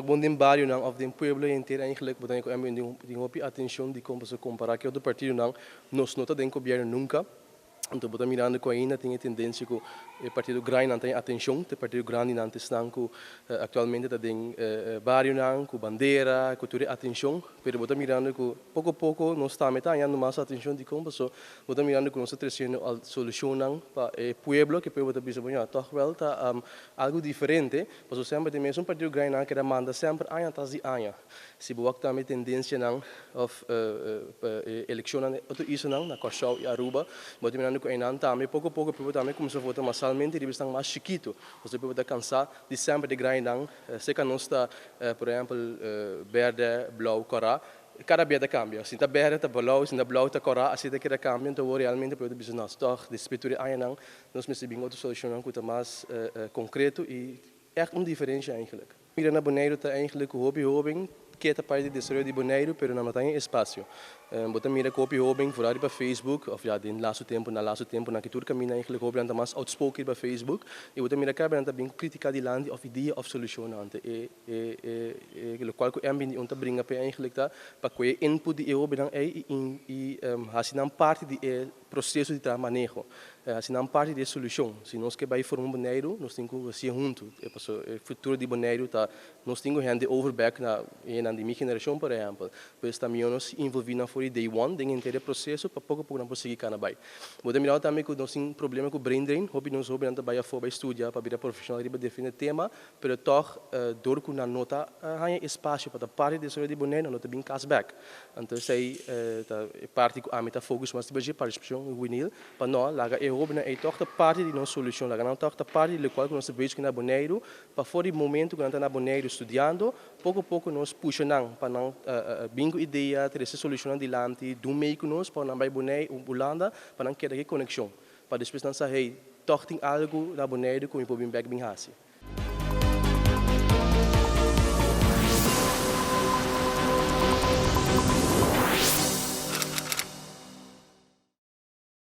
bom de barrio não, of de pueblo inteiro eigenlijk, botar com em op atenção de como se comparar que o do partido não, nos nota de governo nunca. Então, botar mirando com ainda tem a tendência que o partido grande não tem atenção, o partido grande não está atualmente tem barrio não, com bandeira, com toda atenção, mas botar mirando que pouco a pouco nós estamos ganhando mais atenção de como pessoa, botar mirando que nós estamos trazendo a solução não para o pueblo, que o pueblo está pensando, toch wel está algo diferente, mas sempre tem mesmo um partido grande não que demanda sempre anos atrás de anos. Se boa também tendência não, of eleição não, outro isso não, na Corsau e Aruba, botar mirando que ainda também pouco a pouco o povo também começou a votar massalmente e eles estão mais chiquito. Você pode cansar de sempre de grindar. Se que não está, por exemplo, verde, blau, cora, cada verde cambia. Se está verde, está blau, se está blau, está cora, assim está que cambia. Então realmente pode dizer nós, toch, de espírito aí não, nós precisamos outra solução que está mais concreto e é uma diferença eigenlijk. Hier naar Bonaire está eigenlijk hobby que é a parte de desenvolvimento de Bonaire, pero não tem espaço. Botar mira copy hobby vooral para Facebook, of ja, na laatste tempo, na que tudo caminha eigenlijk hobby anda mais outspoken para Facebook. E botar mira cá anda bem crítica de land of ideia of solução ante o qual que ambien onta bringa para eigenlijk tá para que input de hobby dan e assim parte de processo de manejo. Assim parte de solução. Se nós que vai formar um Bonaire, nós temos que ser juntos. O futuro de Bonaire tá nós temos que hand overback na de minha geração, por exemplo, pois também nós envolvemos na day one, dentro inteiro processo, para pouco a pouco não conseguir canabai. Mas também também que nós temos problema com brain drain, hobby nós hobby não trabalha fora estudar para virar profissional para definir tema, pero toch door com na nota há espaço para a parte de sobre de boneiro, nota bem cashback. Então sei parte que a meta focus mas tipo de participação vinil, para nós laga é hobby é toch a parte de nossa solução, laga não toch a parte de qual que nós vejo que na boneiro, para fora de momento que nós na boneiro estudando, pouco a pouco nós puxa não para não bingo ideia ter essa solução de lante do meio que nós para não vai boné Holanda para não querer conexão para depois não sair toch tem algo na boneiro com o problema bem hasi